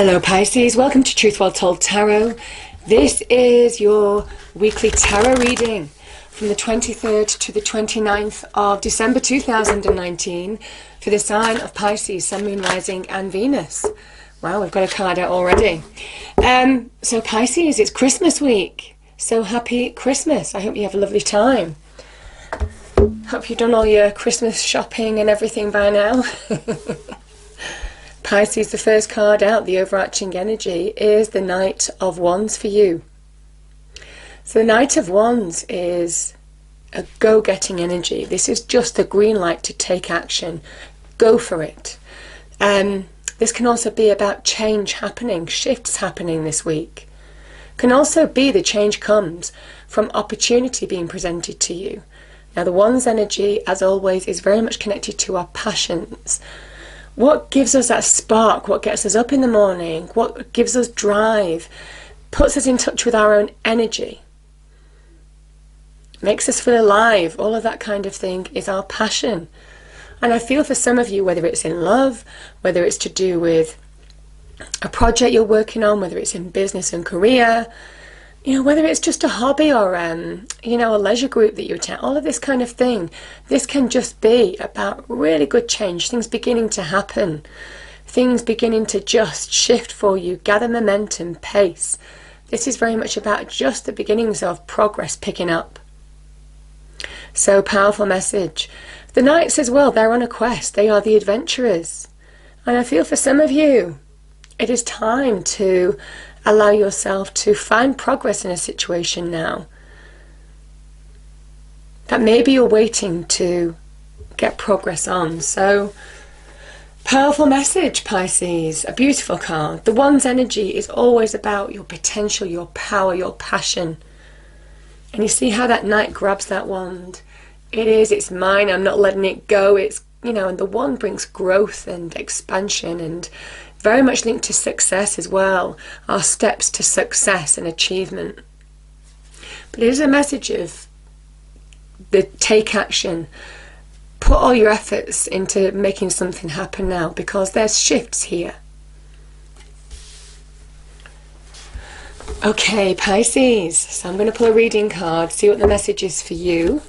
Hello Pisces, welcome to Truth Well Told Tarot. This is your weekly tarot reading from the 23rd to the 29th of December 2019 for the sign of Pisces, Sun, Moon, Rising and Venus. Wow, we've got a card out already. So Pisces, it's Christmas week. So happy Christmas. I hope you have a lovely time. Hope you've done all your Christmas shopping and everything by now. Pisces, the first card out, the overarching energy, is the Knight of Wands for you. So the Knight of Wands is a go-getting energy. This is just the green light to take action. Go for it. This can also be about change happening, shifts happening this week. Can also be the change comes from opportunity being presented to you. Now the Wands energy, as always, is very much connected to our passions. What gives us that spark? What gets us up in the morning? What gives us drive? Puts us in touch with our own energy. Makes us feel alive. All of that kind of thing is our passion. And I feel for some of you, whether it's in love, whether it's to do with a project you're working on, whether it's in business and career, whether it's just a hobby or, a leisure group that you attend, all of this kind of thing. This can just be about really good change, things beginning to happen, things beginning to just shift for you, gather momentum, pace. This is very much about just the beginnings of progress picking up. So powerful message. The Knights as well, they're on a quest. They are the adventurers. And I feel for some of you, it is time to allow yourself to find progress in a situation now that maybe you're waiting to get progress on. So powerful message, Pisces. A beautiful card. The Wands energy is always about your potential, your power, your passion. And you see how that Knight grabs that wand. It's mine, I'm not letting it go. It's, and the wand brings growth and expansion and very much linked to success as well, our steps to success and achievement. But it is a message of the take action, put all your efforts into making something happen now, because there's shifts here. Okay, Pisces, so I'm going to pull a reading card, see what the message is for you.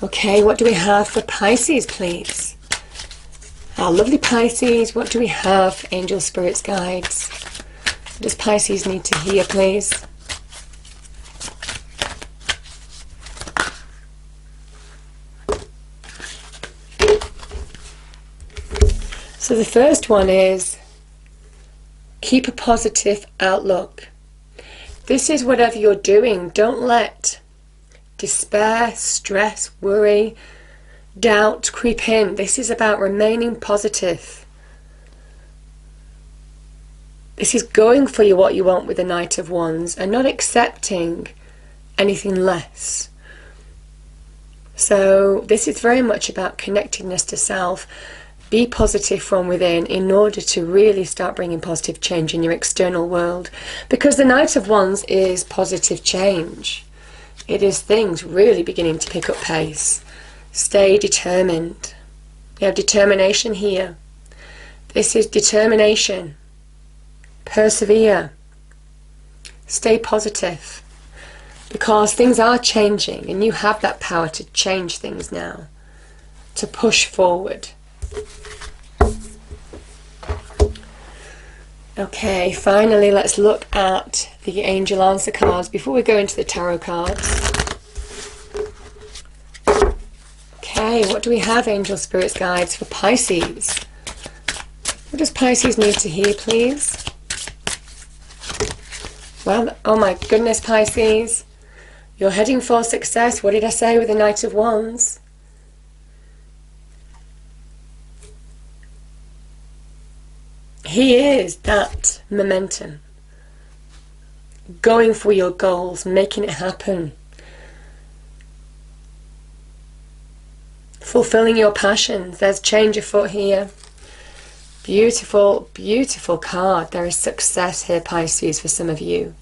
Okay, what do we have for Pisces, please? Our lovely Pisces, what do we have? Angel, spirits, guides. What does Pisces need to hear, please? So the first one is keep a positive outlook. This is whatever you're doing. Don't let despair, stress, worry, doubt creep in. This is about remaining positive. This is going for what you want with the Knight of Wands and not accepting anything less. So this is very much about connectedness to self. Be positive from within in order to really start bringing positive change in your external world. Because the Knight of Wands is positive change. It is things really beginning to pick up pace. Stay determined. We have determination here. This is determination. Persevere. Stay positive. Because things are changing and you have that power to change things now. To push forward. Okay, finally let's look at the angel answer cards before we go into the tarot cards. Okay, what do we have, angel, spirits, guides for Pisces? What does Pisces need to hear, please? Well, oh my goodness, Pisces. You're heading for success. What did I say with the Knight of Wands? He is that momentum. Going for your goals, making it happen. Fulfilling your passions. There's change afoot here. Beautiful, beautiful card. There is success here, Pisces, for some of you.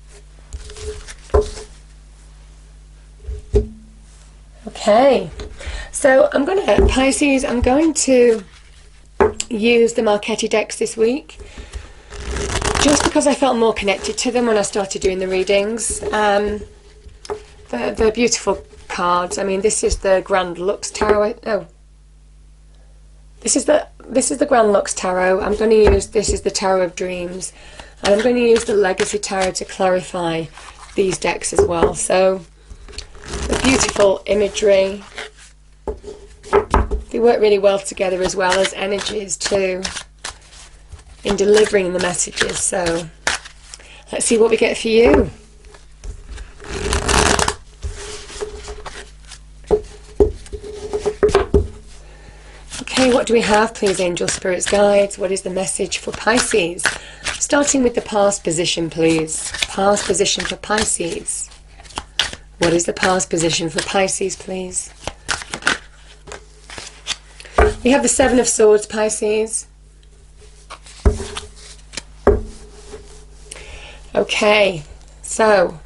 Okay, so Pisces, I'm going to use the Marchetti decks this week, just because I felt more connected to them when I started doing the readings. They're beautiful cards. I mean, this is the Grand Lux Tarot. Oh, this is the Grand Lux Tarot. I'm going to use, this is the Tarot of Dreams, and I'm going to use the Legacy Tarot to clarify these decks as well. So, the beautiful imagery. They work really well together, as well as energies too, in delivering the messages. So let's see what we get for you. Okay, what do we have, please, angels, spirits, guides? What is the message for Pisces? Starting with the past position, please. Past position for Pisces. What is the past position for Pisces, please? We have the Seven of Swords, Pisces. Okay, so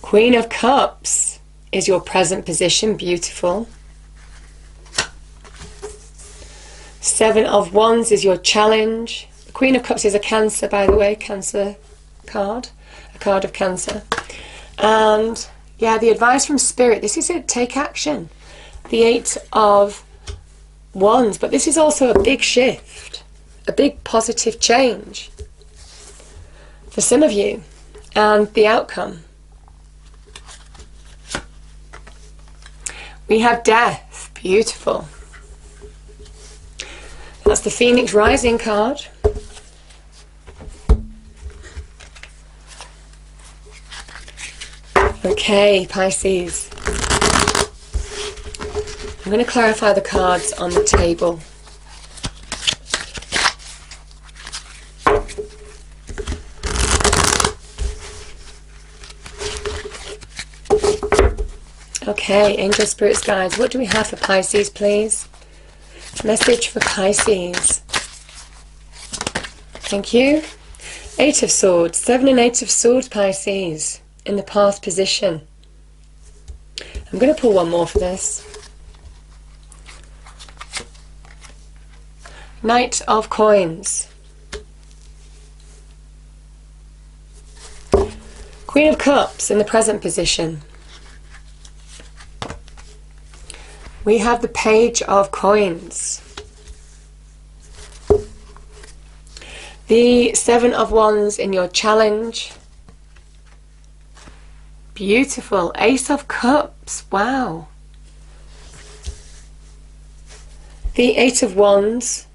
Queen of Cups is your present position. Beautiful. Seven of Wands is your challenge. The Queen of Cups is a Cancer, by the way, Cancer card, a card of Cancer. And yeah, the advice from Spirit, this is it, take action. The Eight of Wands, but this is also a big shift, a big positive change for some of you, and the outcome. We have Death, beautiful. That's the Phoenix Rising card. Okay, Pisces. I'm going to clarify the cards on the table. Okay, angel, spirits, guides, what do we have for Pisces, please? Message for Pisces. Thank you. Eight of Swords, 7 and 8 of Swords, Pisces, in the past position. I'm going to pull one more for this. Knight of Coins. Queen of Cups in the present position. We have the Page of Coins. The Seven of Wands in your challenge. Beautiful. Ace of Cups. Wow. The Eight of Wands.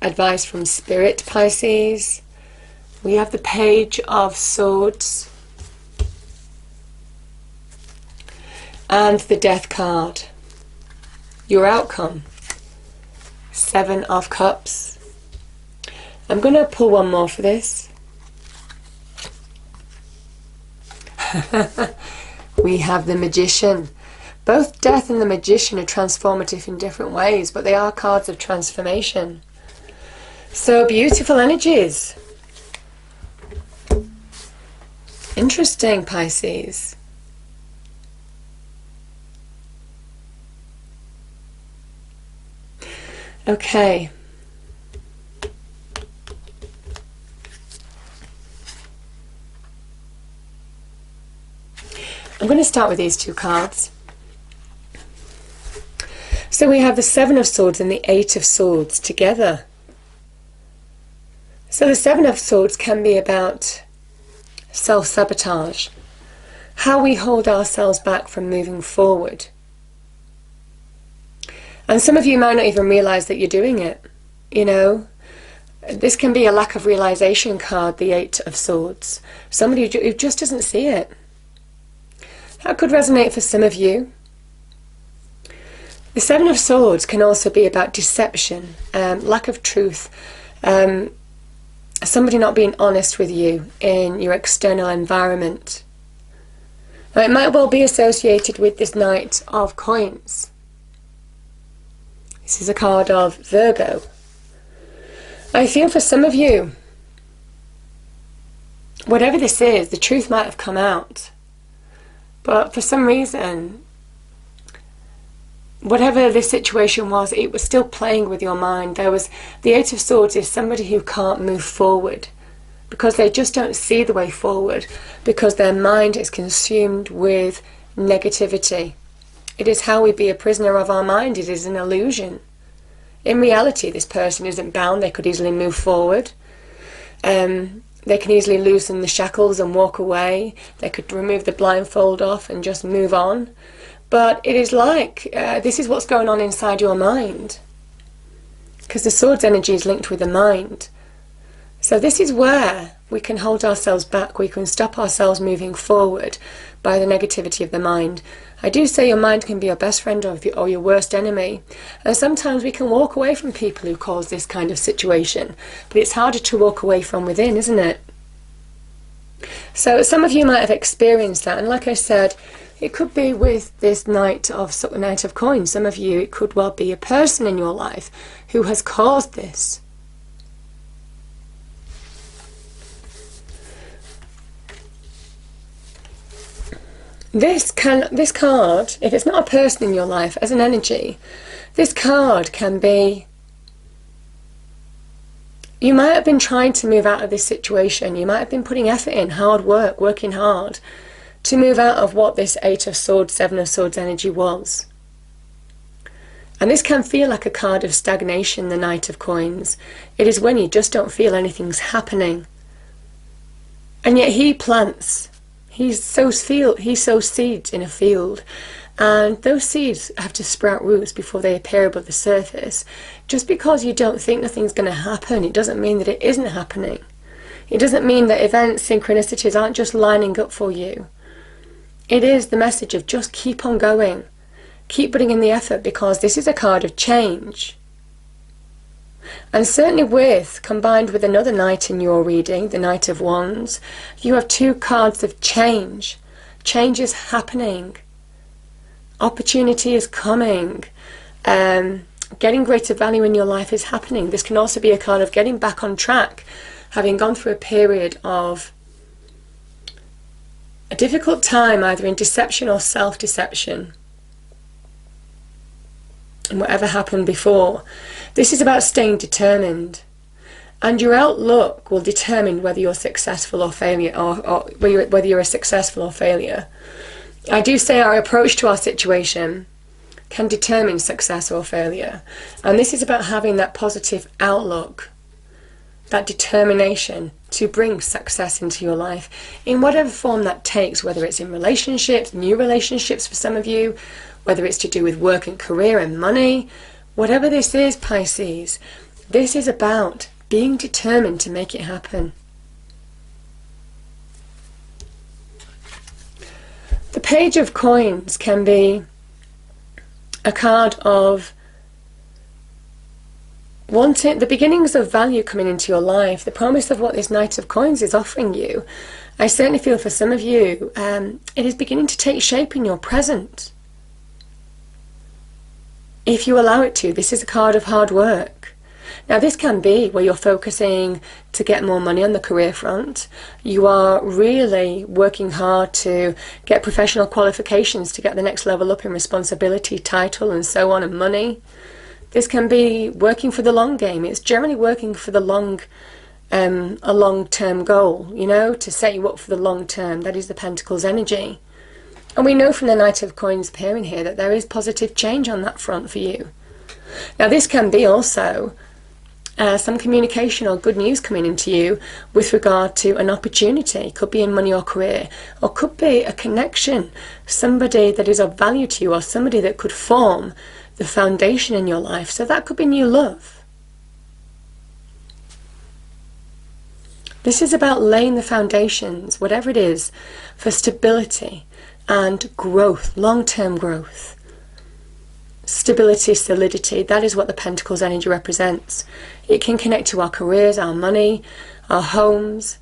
Advice from Spirit, Pisces. We have the Page of Swords. And the Death card. Your outcome. Seven of Cups. I'm going to pull one more for this. We have the Magician. Both Death and the Magician are transformative in different ways, but they are cards of transformation. So beautiful energies. Interesting, Pisces. Okay. I'm going to start with these two cards. So we have the Seven of Swords and the Eight of Swords together. So the Seven of Swords can be about self-sabotage, how we hold ourselves back from moving forward. And some of you might not even realize that you're doing it. You know, this can be a lack of realization card, the Eight of Swords. Somebody who just doesn't see it. That could resonate for some of you. The Seven of Swords can also be about deception, lack of truth, somebody not being honest with you in your external environment. Now, it might well be associated with this Knight of Coins. This is a card of Virgo. I feel for some of you, whatever this is, the truth might have come out. But for some reason, whatever this situation was, it was still playing with your mind. The Eight of Swords is somebody who can't move forward because they just don't see the way forward, because their mind is consumed with negativity. It is how we be a prisoner of our mind. It is an illusion. In reality, this person isn't bound. They could easily move forward. They can easily loosen the shackles and walk away. They could remove the blindfold off and just move on. But it is like, this is what's going on inside your mind. Because the Swords energy is linked with the mind. So this is where we can hold ourselves back. We can stop ourselves moving forward by the negativity of the mind. I do say your mind can be your best friend or your worst enemy. And sometimes we can walk away from people who cause this kind of situation. But it's harder to walk away from within, isn't it? So some of you might have experienced that. And like I said, it could be with this Knight of Coins. Some of you, it could well be a person in your life who has caused this. This card, if it's not a person in your life, as an energy, this card can be, you might have been trying to move out of this situation. You might have been putting effort in, hard work, working hard to move out of what this Eight of Swords, Seven of Swords energy was. And this can feel like a card of stagnation, the Knight of Coins. It is when you just don't feel anything's happening. And yet he plants. He sows seeds in a field, and those seeds have to sprout roots before they appear above the surface. Just because you don't think nothing's going to happen, it doesn't mean that it isn't happening. It doesn't mean that events, synchronicities aren't just lining up for you. It is the message of just keep on going, keep putting in the effort, because this is a card of change. And certainly combined with another Knight in your reading, the Knight of Wands, you have two cards of change. Change is happening. Opportunity is coming. Getting greater value in your life is happening. This can also be a card of getting back on track, having gone through a period of a difficult time, either in deception or self-deception, and whatever happened before. This is about staying determined, and your outlook will determine whether you're successful or failure, or whether you're a successful or failure. I do say our approach to our situation can determine success or failure, and this is about having that positive outlook, that determination to bring success into your life in whatever form that takes, whether it's in relationships, new relationships for some of you, whether it's to do with work and career and money. Whatever this is, Pisces, this is about being determined to make it happen. The Page of Coins can be a card of wanting the beginnings of value coming into your life, the promise of what this Knight of Coins is offering you. I certainly feel for some of you, it is beginning to take shape in your present. If you allow it to, this is a card of hard work. Now this can be where you're focusing to get more money on the career front. You are really working hard to get professional qualifications to get the next level up in responsibility, title and so on, and money. This can be working for the long game. It's generally working for the a long-term goal, you know, to set you up for the long term. That is the Pentacles energy. And we know from the Knight of Coins appearing here that there is positive change on that front for you. Now this can be also some communication or good news coming into you with regard to an opportunity. Could be in money or career, or could be a connection, somebody that is of value to you, or somebody that could form the foundation in your life. So that could be new love. This is about laying the foundations, whatever it is, for stability and growth, long-term growth. Stability, solidity, that is what the Pentacles energy represents. It can connect to our careers, our money, our homes,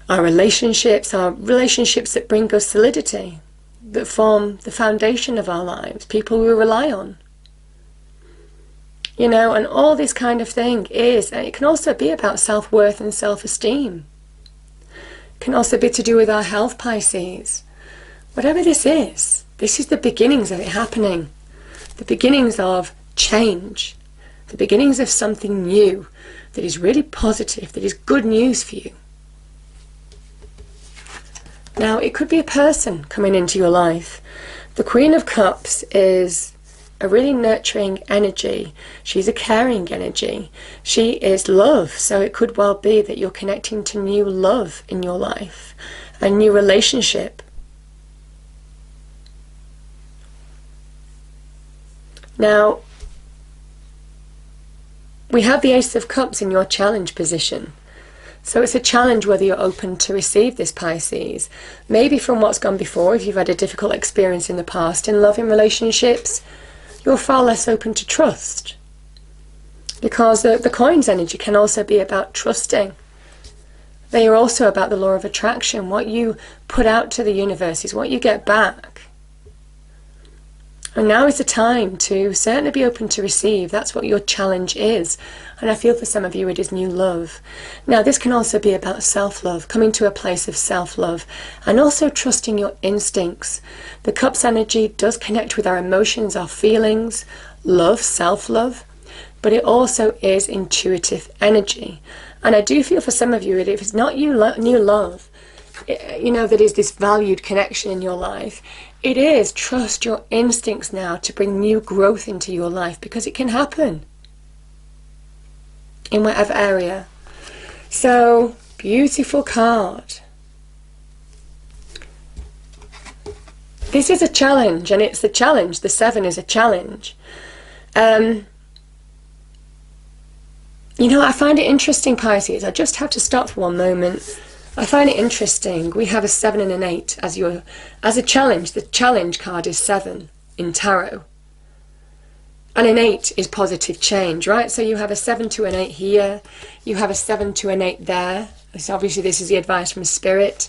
our relationships that bring us solidity, that form the foundation of our lives, people we rely on. You know, and all this kind of thing is, and it can also be about self-worth and self-esteem. Can also be to do with our health, Pisces. Whatever this is the beginnings of it happening. The beginnings of change. The beginnings of something new that is really positive, that is good news for you. Now, it could be a person coming into your life. The Queen of Cups is a really nurturing energy. She's a caring energy. She is love, so it could well be that you're connecting to new love in your life, a new relationship. Now, we have the Ace of Cups in your challenge position. So it's a challenge whether you're open to receive this, Pisces. Maybe from what's gone before, if you've had a difficult experience in the past in loving relationships, you're far less open to trust. Because the coins energy can also be about trusting. They are also about the law of attraction. What you put out to the universe is what you get back. And now is the time to certainly be open to receive. That's what your challenge is. And I feel for some of you it is new love. Now this can also be about self-love, coming to a place of self-love and also trusting your instincts. The Cups energy does connect with our emotions, our feelings, love, self-love, but it also is intuitive energy. And I do feel for some of you, if it's not new love, that is this valued connection in your life, it is trust your instincts now to bring new growth into your life, because it can happen in whatever area. So, beautiful card. This is a challenge, and it's the challenge. The 7 is a challenge. I find it interesting, Pisces. I just have to stop for one moment. I find it interesting. We have a 7 and an 8 as a challenge. The challenge card is 7 in tarot. And an 8 is positive change, right? So you have a 7 to an 8 here. You have a 7 to an 8 there. So obviously this is the advice from Spirit.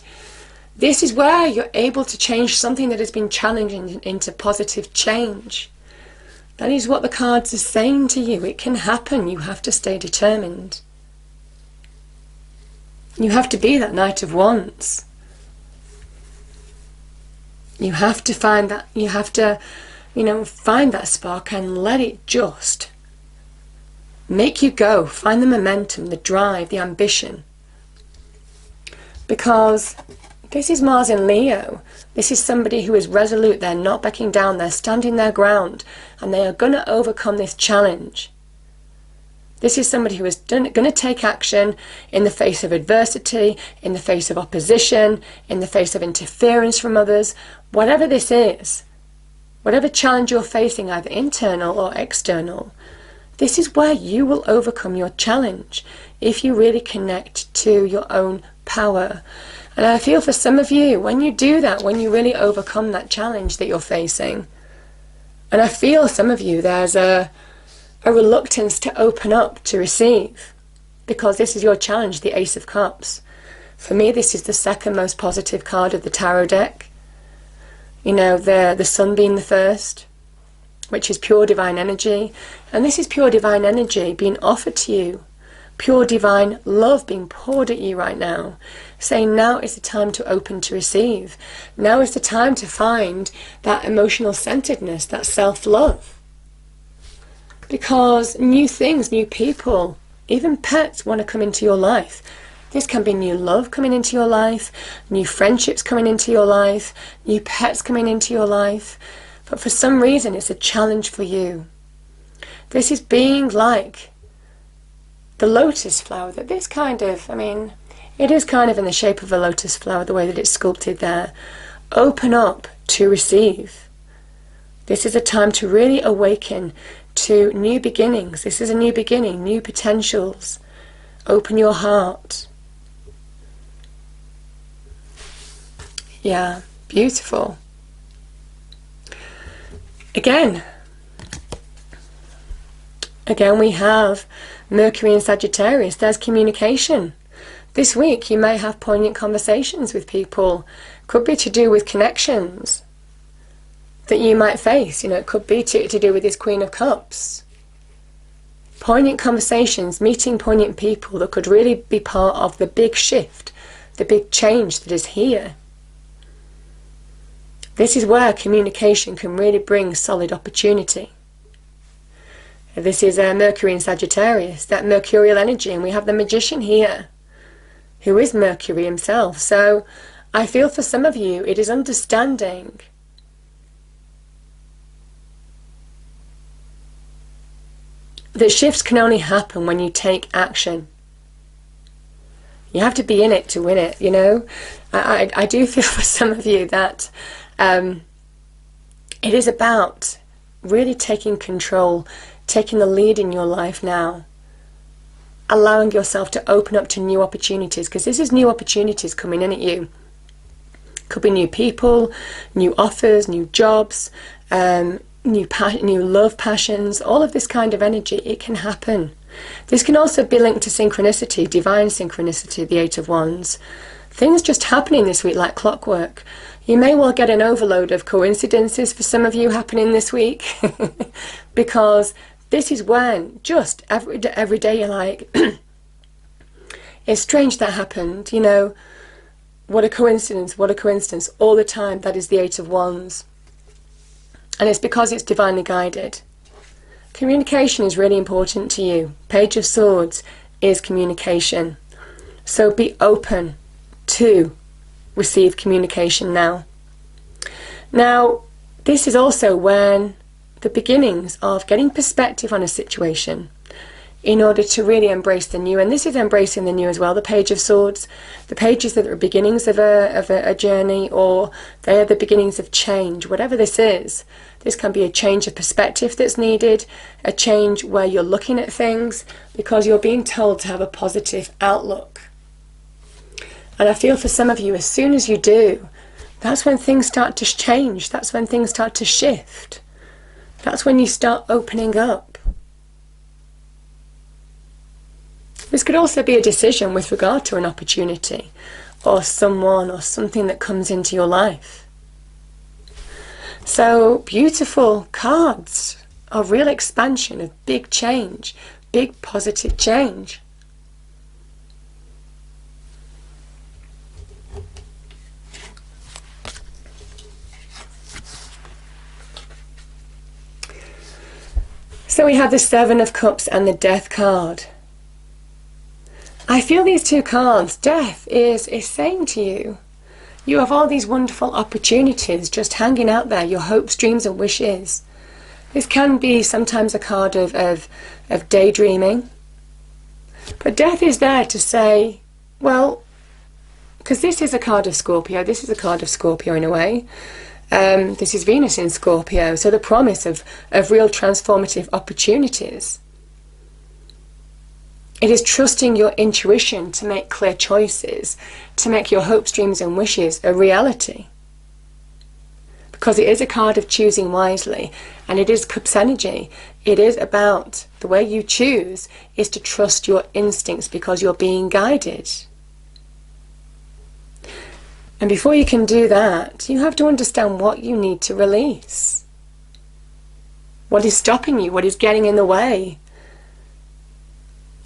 This is where you're able to change something that has been challenging into positive change. That is what the cards are saying to you. It can happen. You have to stay determined. You have to be that Knight of Wands. You have to find that, find that spark and let it just make you go. Find the momentum, the drive, the ambition. Because this is Mars in Leo. This is somebody who is resolute. They're not backing down. They're standing their ground. And they are going to overcome this challenge. This is somebody who is going to take action in the face of adversity, in the face of opposition, in the face of interference from others. Whatever this is, whatever challenge you're facing, either internal or external, this is where you will overcome your challenge if you really connect to your own power. And I feel for some of you, when you do that, when you really overcome that challenge that you're facing, and I feel some of you, there's a reluctance to open up to receive, because this is your challenge, the Ace of Cups. For me, this is the second most positive card of the tarot deck. The Sun being the first, which is pure divine energy. And this is pure divine energy being offered to you. Pure divine love being poured at you right now. Saying now is the time to open to receive. Now is the time to find that emotional centeredness, that self-love. Because new things, new people, even pets want to come into your life. This can be new love coming into your life, new friendships coming into your life, new pets coming into your life. But for some reason, it's a challenge for you. This is being like the lotus flower. That this kind of, it is kind of in the shape of a lotus flower, the way that it's sculpted there. Open up to receive. This is a time to really awaken to new beginnings. This is a new beginning, new potentials. Open your heart. Yeah, beautiful. Again we have Mercury in Sagittarius. There's communication. This week you may have poignant conversations with people. Could be to do with connections that you might face. It could be to do with this Queen of Cups. Poignant conversations, meeting poignant people that could really be part of the big shift the big change that is here. This is where communication can really bring solid opportunity. This is Mercury in Sagittarius, that mercurial energy, and we have the Magician here, who is Mercury himself. So I feel for some of you, it is understanding that shifts can only happen when you take action. You have to be in it to win it, you know. I do feel for some of you that it is about really taking control, taking the lead in your life now, allowing yourself to open up to new opportunities, because this is new opportunities coming in at you. Could be new people, new offers, new jobs, new love passions, all of this kind of energy. It can happen. This can also be linked to synchronicity, divine synchronicity, the Eight of Wands. Things just happening this week like clockwork. You may well get an overload of coincidences for some of you happening this week because this is when just every day you're like, it's strange that happened, you know, what a coincidence, all the time. That is the Eight of Wands. And it's because it's divinely guided. Communication is really important to you. Page of Swords is communication. So be open to receive communication now. Now, this is also when the beginnings of getting perspective on a situation in order to really embrace the new. And this is embracing the new as well, the Page of Swords. The pages that are beginnings of a journey, or they are the beginnings of change. Whatever this is, this can be a change of perspective that's needed, a change where you're looking at things because you're being told to have a positive outlook. And I feel for some of you, as soon as you do, that's when things start to change. That's when things start to shift. That's when you start opening up. This could also be a decision with regard to an opportunity or someone or something that comes into your life. So beautiful cards of real expansion, of big change, big positive change. So we have the Seven of Cups and the Death card. I feel these two cards, Death is saying to you, you have all these wonderful opportunities just hanging out there, your hopes, dreams and wishes. This can be sometimes a card of daydreaming. But Death is there to say, well, because this is a card of Scorpio, this is a card of Scorpio in a way. This is Venus in Scorpio, so the promise of real transformative opportunities. It is trusting your intuition to make clear choices, to make your hopes, dreams and wishes a reality. Because it is a card of choosing wisely, and it is Cups energy. It is about the way you choose is to trust your instincts because you're being guided. And before you can do that, you have to understand what you need to release. What is stopping you? What is getting in the way?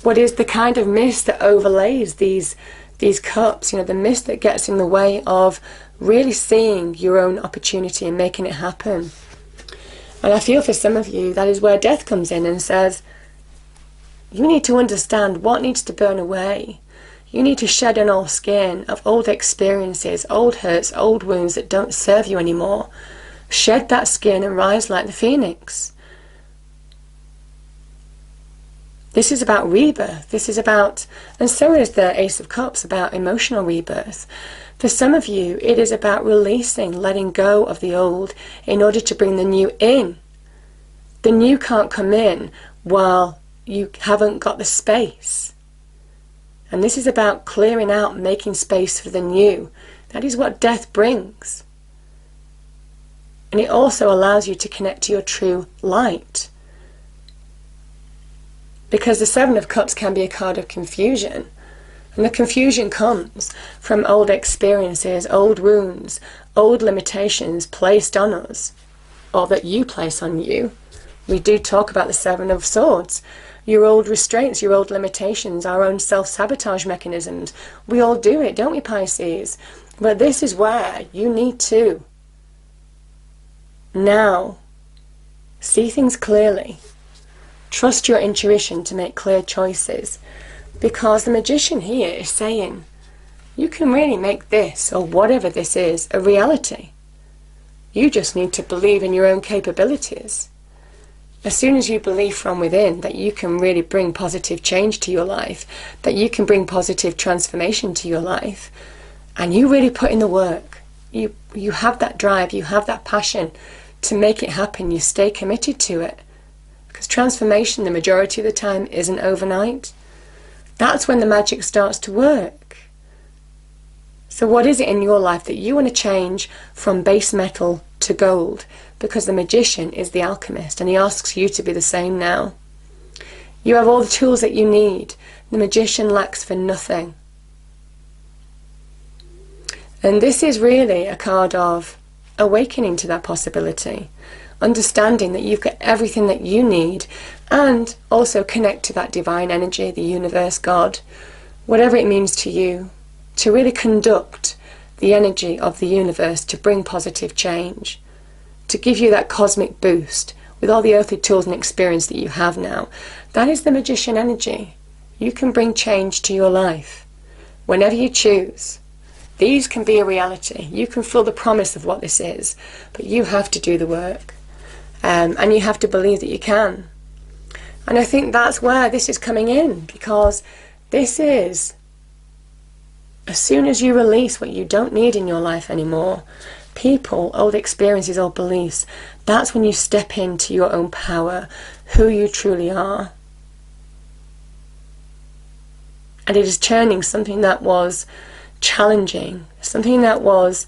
What is the kind of mist that overlays these cups? You know, the mist that gets in the way of really seeing your own opportunity and making it happen. And I feel for some of you, that is where Death comes in and says, you need to understand what needs to burn away. You need to shed an old skin of old experiences, old hurts, old wounds that don't serve you anymore. Shed that skin and rise like the phoenix. This is about rebirth. This is about, and so is the Ace of Cups, about emotional rebirth. For some of you, it is about releasing, letting go of the old in order to bring the new in. The new can't come in while you haven't got the space. And this is about clearing out, making space for the new. That is what Death brings. And it also allows you to connect to your true light. Because the Seven of Cups can be a card of confusion. And the confusion comes from old experiences, old wounds, old limitations placed on us, or that you place on you. We do talk about the Seven of Swords. your old restraints, your old limitations, our own self-sabotage mechanisms. We all do it, don't we, Pisces? But this is where you need to now see things clearly. Trust your intuition to make clear choices. Because the Magician here is saying, you can really make this, or whatever this is, a reality. You just need to believe in your own capabilities. As soon as you believe from within that you can really bring positive change to your life, that you can bring positive transformation to your life, and you really put in the work, you have that drive, you have that passion to make it happen, you stay committed to it. Because transformation, the majority of the time, isn't overnight. That's when the magic starts to work. So what is it in your life that you want to change from base metal to gold? Because the Magician is the alchemist, and he asks you to be the same now. You have all the tools that you need. The Magician lacks for nothing. And this is really a card of awakening to that possibility. Understanding that you've got everything that you need, and also connect to that divine energy, the universe, God, whatever it means to you, to really conduct the energy of the universe to bring positive change, to give you that cosmic boost with all the earthly tools and experience that you have now. That is the Magician energy. You can bring change to your life whenever you choose. These can be a reality. You can feel the promise of what this is, but you have to do the work. And you have to believe that you can. And I think that's where this is coming in, because this is, as soon as you release what you don't need in your life anymore, people, old experiences, old beliefs, that's when you step into your own power, who you truly are. And it is turning something that was challenging, something that was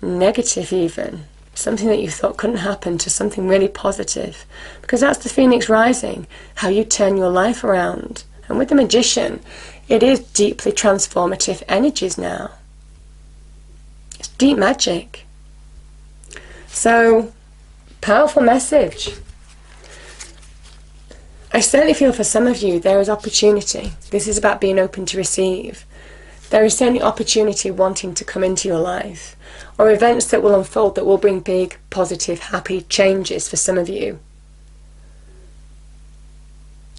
negative even, something that you thought couldn't happen, to something really positive. Because that's the Phoenix rising, how you turn your life around. And with the Magician, it is deeply transformative energies now. It's deep magic. So, powerful message. I certainly feel for some of you there is opportunity. This is about being open to receive. There is certainly opportunity wanting to come into your life, or events that will unfold that will bring big, positive, happy changes for some of you.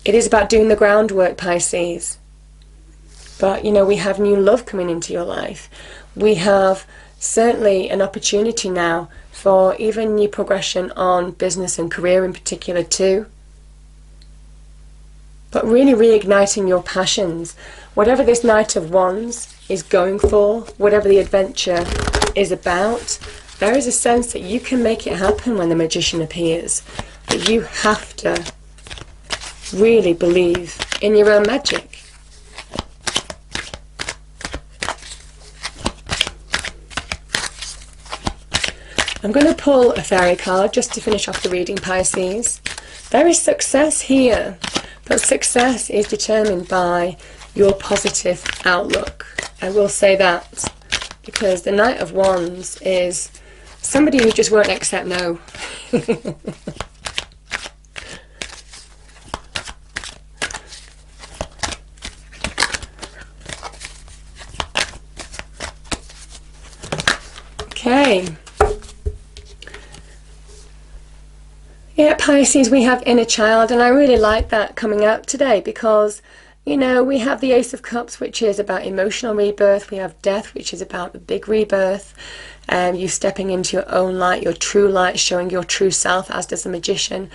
It is about doing the groundwork, Pisces. But, we have new love coming into your life. We have certainly an opportunity now for even new progression on business and career in particular too. But really reigniting your passions. Whatever this Knight of Wands is going for, whatever the adventure is about, there is a sense that you can make it happen when the Magician appears. But you have to really believe in your own magic. I'm going to pull a fairy card just to finish off the reading, Pisces. There is success here, but success is determined by your positive outlook. I will say that, because the Knight of Wands is somebody who just won't accept no. Okay. Yeah, Pisces, we have inner child, and I really like that coming out today because, we have the Ace of Cups, which is about emotional rebirth. We have Death, which is about the big rebirth, you stepping into your own light, your true light, showing your true self, as does the Magician.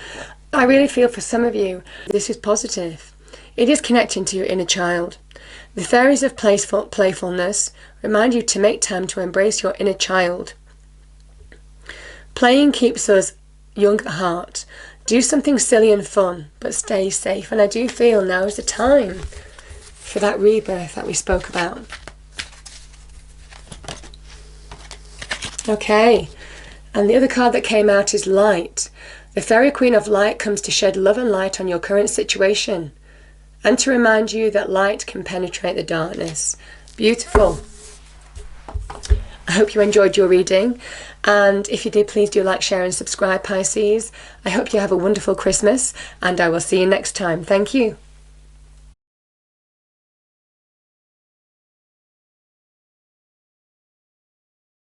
I really feel for some of you, this is positive. It is connecting to your inner child. The fairies of playfulness remind you to make time to embrace your inner child. Playing keeps us young at heart. Do something silly and fun, but stay safe. And I do feel now is the time for that rebirth that we spoke about. Okay, and the other card that came out is Light. The Fairy Queen of Light comes to shed love and light on your current situation, and to remind you that light can penetrate the darkness. Beautiful. I hope you enjoyed your reading, and if you did, please do like, share and subscribe, Pisces. I hope you have a wonderful Christmas, and I will see you next time. Thank you.